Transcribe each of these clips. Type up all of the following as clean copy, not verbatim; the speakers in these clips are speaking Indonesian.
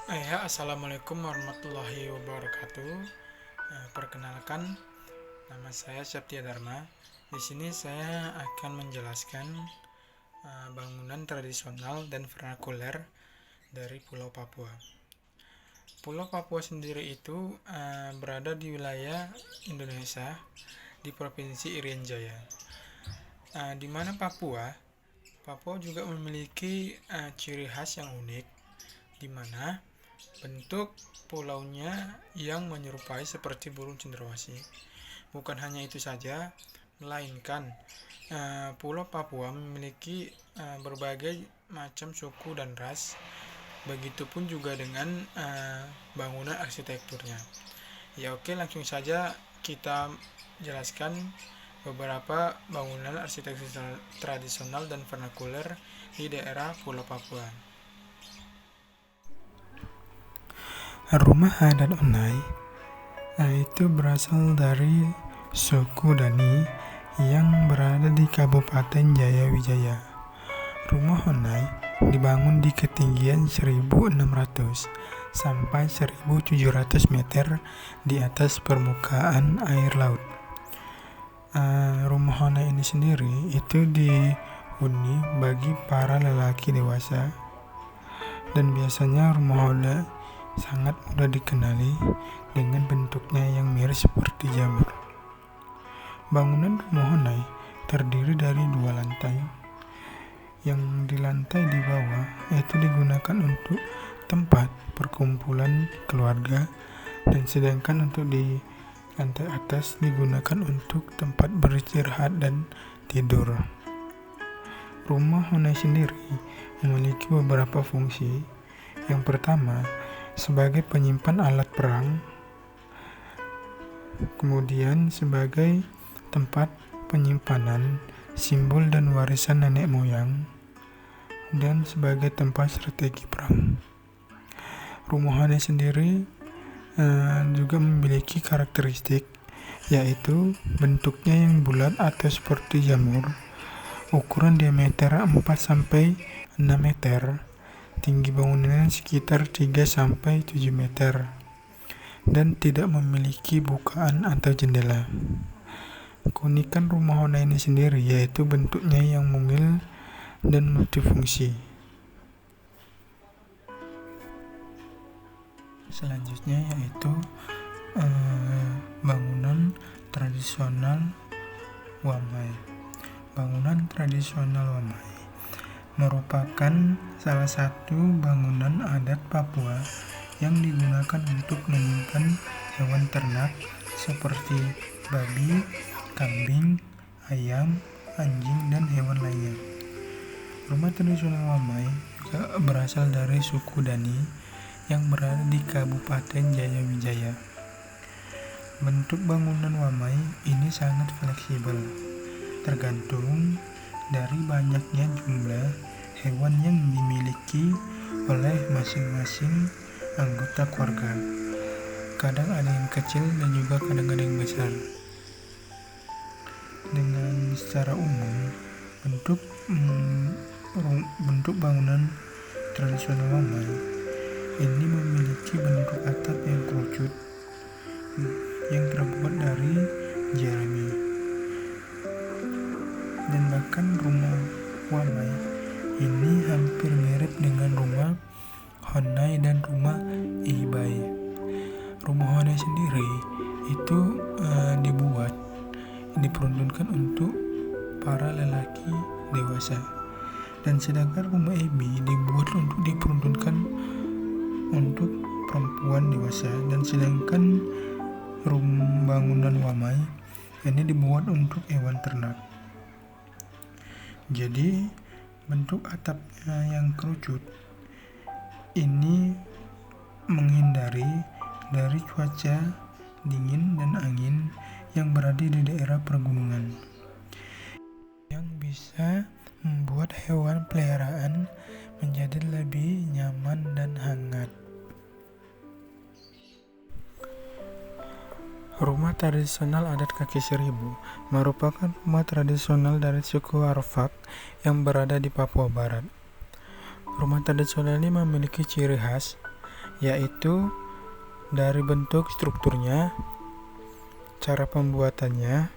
Assalamualaikum warahmatullahi wabarakatuh. Perkenalkan, nama saya Septia Dharma. Di sini saya akan menjelaskan bangunan tradisional dan vernakuler dari Pulau Papua. Pulau Papua sendiri itu berada di wilayah Indonesia di Provinsi Irian Jaya. Di mana Papua juga memiliki ciri khas yang unik, di mana bentuk pulaunya yang menyerupai seperti burung cenderawasih. Bukan hanya itu saja, melainkan Pulau Papua memiliki berbagai macam suku dan ras. Begitupun juga dengan bangunan arsitekturnya. Langsung saja kita jelaskan beberapa bangunan arsitektur tradisional dan vernakuler di daerah Pulau Papua. Rumah adat Onai itu berasal dari suku Dani yang berada di Kabupaten Jayawijaya. Rumah Onai dibangun di ketinggian 1.600 sampai 1.700 meter di atas permukaan air laut. Rumah Onai ini sendiri itu dihuni bagi para lelaki dewasa, dan biasanya rumah Onai sangat mudah dikenali dengan bentuknya yang mirip seperti jamur. Bangunan rumah Onai terdiri dari 2 lantai. Yang di lantai di bawah itu digunakan untuk tempat perkumpulan keluarga, dan sedangkan untuk di lantai atas digunakan untuk tempat beristirahat dan tidur. Rumah Onai sendiri memiliki beberapa fungsi. Yang pertama, sebagai penyimpan alat perang, kemudian sebagai tempat penyimpanan simbol dan warisan nenek moyang, dan sebagai tempat strategi perang. Rumah Onai sendiri juga memiliki karakteristik, yaitu bentuknya yang bulat atau seperti jamur, ukuran diameter 4-6 meter, tinggi bangunannya sekitar 3-7 meter, dan tidak memiliki bukaan atau jendela. Keunikan rumah Onai ini sendiri yaitu bentuknya yang mungil dan multifungsi. Selanjutnya yaitu bangunan tradisional Wamai. Bangunan tradisional Wamai merupakan salah satu bangunan adat Papua yang digunakan untuk menyimpan hewan ternak seperti babi, kambing, ayam, anjing, dan hewan lainnya. Rumah tradisional Wamai juga berasal dari suku Dani yang berada di Kabupaten Jayawijaya. Bentuk bangunan Wamai ini sangat fleksibel, tergantung dari banyaknya jumlah hewan yang dimiliki oleh masing-masing anggota keluarga. Kadang ada yang kecil dan juga kadang ada yang besar. Dengan secara umum, bentuk bangunan tradisional Wamai ini memiliki bentuk atap yang kerucut yang terbuat dari jerami. Dan bahkan rumah Wamai ini hampir mirip dengan rumah Onai dan rumah Ibai. Rumah Onai sendiri itu diperuntukkan untuk para lelaki dewasa, dan sedangkan rumah Ibi diperuntukkan untuk perempuan dewasa, dan sedangkan bangunan Wamai ini dibuat untuk hewan ternak. Jadi bentuk atapnya yang kerucut ini menghindari dari cuaca dingin dan angin yang berada di daerah pergunungan, yang bisa membuat hewan peliharaan menjadi lebih nyaman dan hangat. Rumah tradisional adat kaki seribu merupakan rumah tradisional dari suku Arfak yang berada di Papua Barat. Rumah tradisional ini memiliki ciri khas, yaitu dari bentuk strukturnya, cara pembuatannya,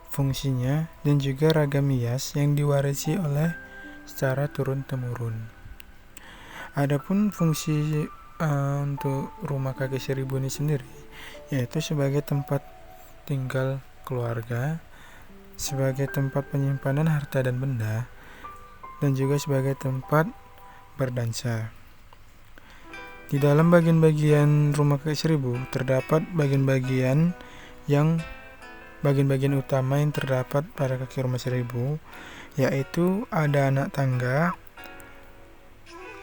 fungsinya, dan juga ragam hias yang diwarisi oleh secara turun-temurun. Adapun fungsi untuk rumah kaki seribu ini sendiri, yaitu sebagai tempat tinggal keluarga, sebagai tempat penyimpanan harta dan benda, dan juga sebagai tempat berdansa. Di dalam bagian-bagian rumah kaki seribu terdapat bagian-bagian utama yang terdapat pada kaki rumah seribu, yaitu ada anak tangga,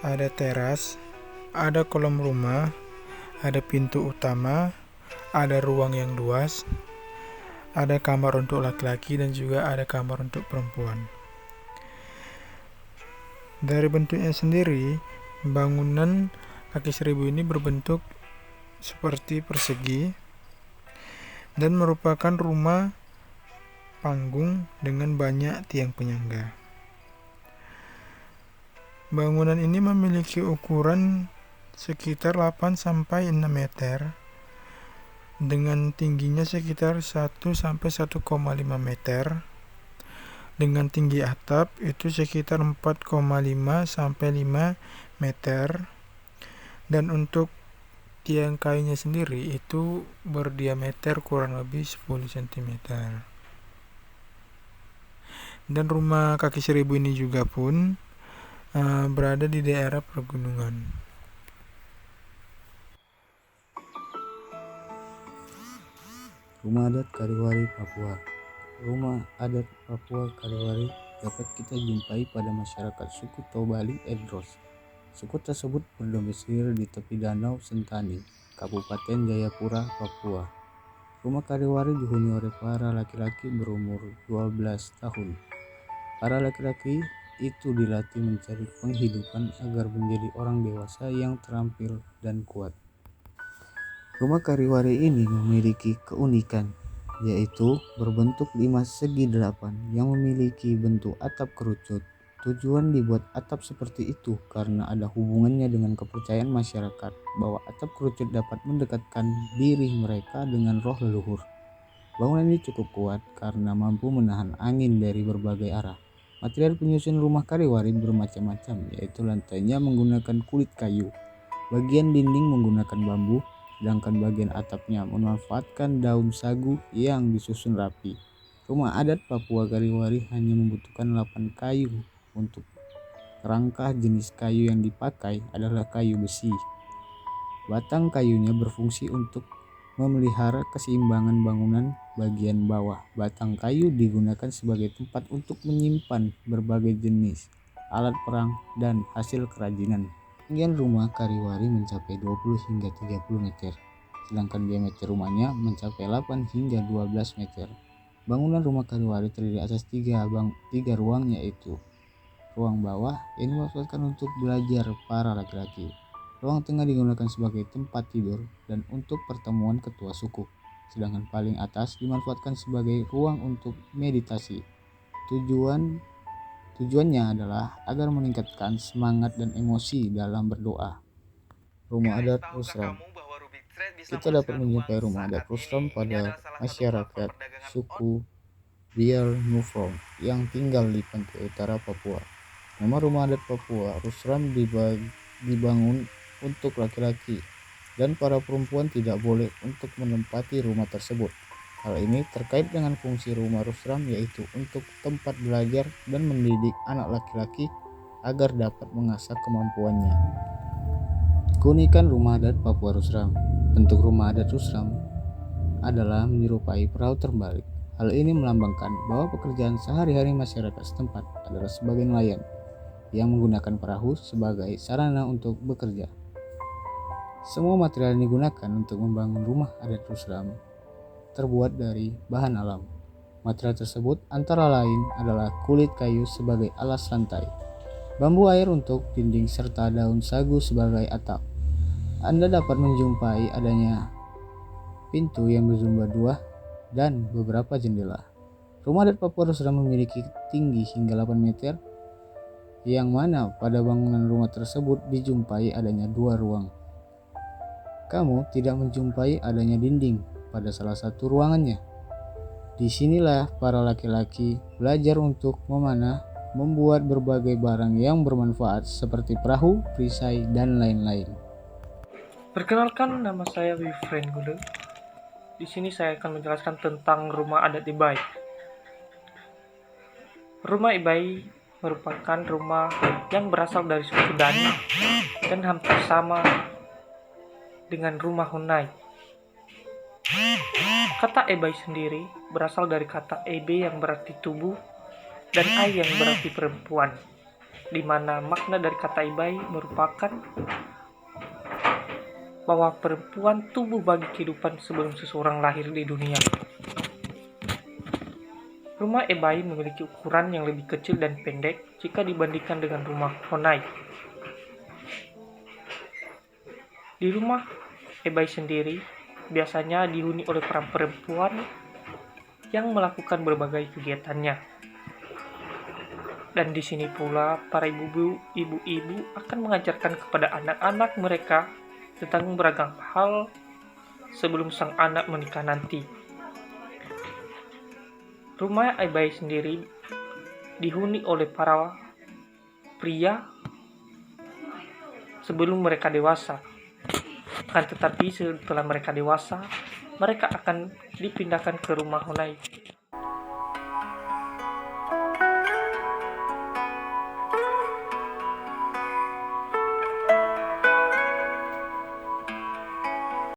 ada teras, ada kolom rumah, ada pintu utama, ada ruang yang luas, ada kamar untuk laki-laki dan juga ada kamar untuk perempuan. Dari bentuknya sendiri, bangunan kaki seribu ini berbentuk seperti persegi dan merupakan rumah panggung dengan banyak tiang penyangga. Bangunan ini memiliki ukuran sekitar 8-6 meter dengan tingginya sekitar 1-1,5 meter. Dengan tinggi atap itu sekitar 4,5-5 meter. Dan untuk tiang kayunya sendiri itu berdiameter kurang lebih 10 cm. Dan rumah kaki seribu ini juga pun berada di daerah pergunungan. Rumah adat Kariwari, Papua. Rumah adat Papua Kariwari dapat kita jumpai pada masyarakat suku Tobali Edros. Suku tersebut berdomisili di tepi Danau Sentani, Kabupaten Jayapura, Papua. Rumah Kariwari dihuni oleh para laki-laki berumur 12 tahun. Para laki-laki itu dilatih mencari penghidupan agar menjadi orang dewasa yang terampil dan kuat. Rumah Kariwari ini memiliki keunikan, yaitu berbentuk 5 segi 8 yang memiliki bentuk atap kerucut. Tujuan dibuat atap seperti itu karena ada hubungannya dengan kepercayaan masyarakat bahwa atap kerucut dapat mendekatkan diri mereka dengan roh leluhur. Bangunan ini cukup kuat karena mampu menahan angin dari berbagai arah. Material penyusun rumah Kariwari bermacam-macam, yaitu lantainya menggunakan kulit kayu, bagian dinding menggunakan bambu, sedangkan bagian atapnya memanfaatkan daun sagu yang disusun rapi. Rumah adat Papua Kariwari hanya membutuhkan 8 kayu. Untuk kerangka, jenis kayu yang dipakai adalah kayu besi. Batang kayunya berfungsi untuk memelihara keseimbangan bangunan bagian bawah. Batang kayu digunakan sebagai tempat untuk menyimpan berbagai jenis alat perang dan hasil kerajinan. Ketinggian rumah Kariwari mencapai 20 hingga 30 meter, sedangkan diameter rumahnya mencapai 8 hingga 12 meter. Bangunan rumah Kariwari terdiri atas tiga ruang, yaitu ruang bawah yang dimaksudkan untuk belajar para laki-laki. Ruang tengah digunakan sebagai tempat tidur dan untuk pertemuan ketua suku, sedangkan paling atas dimanfaatkan sebagai ruang untuk meditasi. Tujuannya adalah agar meningkatkan semangat dan emosi dalam berdoa. Rumah adat Rusram. Kita dapat menjumpai rumah adat Rusram pada masyarakat suku Biar Nufron yang tinggal di pantai utara Papua. Nama rumah adat Papua Rusram dibangun untuk laki-laki dan para perempuan tidak boleh untuk menempati rumah tersebut. Hal ini terkait dengan fungsi rumah Rusram, yaitu untuk tempat belajar dan mendidik anak laki-laki agar dapat mengasah kemampuannya. Keunikan rumah adat Papua Rusram. Bentuk rumah adat Rusram adalah menyerupai perahu terbalik. Hal ini melambangkan bahwa pekerjaan sehari-hari masyarakat setempat adalah sebagai nelayan yang menggunakan perahu sebagai sarana untuk bekerja. Semua material yang digunakan untuk membangun rumah adat Rusram terbuat dari bahan alam. Material tersebut antara lain adalah kulit kayu sebagai alas lantai, bambu air untuk dinding, serta daun sagu sebagai atap. Anda dapat menjumpai adanya pintu yang berjumlah 2 dan beberapa jendela. Rumah adat Papua Rusram memiliki tinggi hingga 8 meter, yang mana pada bangunan rumah tersebut dijumpai adanya 2 ruang, kamu tidak menjumpai adanya dinding pada salah satu ruangannya. Disinilah para laki-laki belajar untuk memanah, membuat berbagai barang yang bermanfaat seperti perahu, perisai, dan lain-lain. Perkenalkan, nama saya Wifren Gude. Di sini saya akan menjelaskan tentang rumah adat Ibai. Rumah Ibai merupakan rumah yang berasal dari suku Dani dan hampir sama dengan rumah Hunai. Kata Ibai sendiri berasal dari kata Ebe yang berarti tubuh dan Ai yang berarti perempuan, di mana makna dari kata Ibai merupakan bahwa perempuan tubuh bagi kehidupan sebelum seseorang lahir di dunia. Rumah Ibai memiliki ukuran yang lebih kecil dan pendek jika dibandingkan dengan rumah Honai. Di rumah Ibai sendiri biasanya dihuni oleh para perempuan yang melakukan berbagai kegiatannya. Dan di sini pula para ibu-ibu akan mengajarkan kepada anak-anak mereka tentang beragam hal sebelum sang anak menikah nanti. Rumah Ibai sendiri dihuni oleh para pria sebelum mereka dewasa. Akan tetapi setelah mereka dewasa, mereka akan dipindahkan ke rumah Honai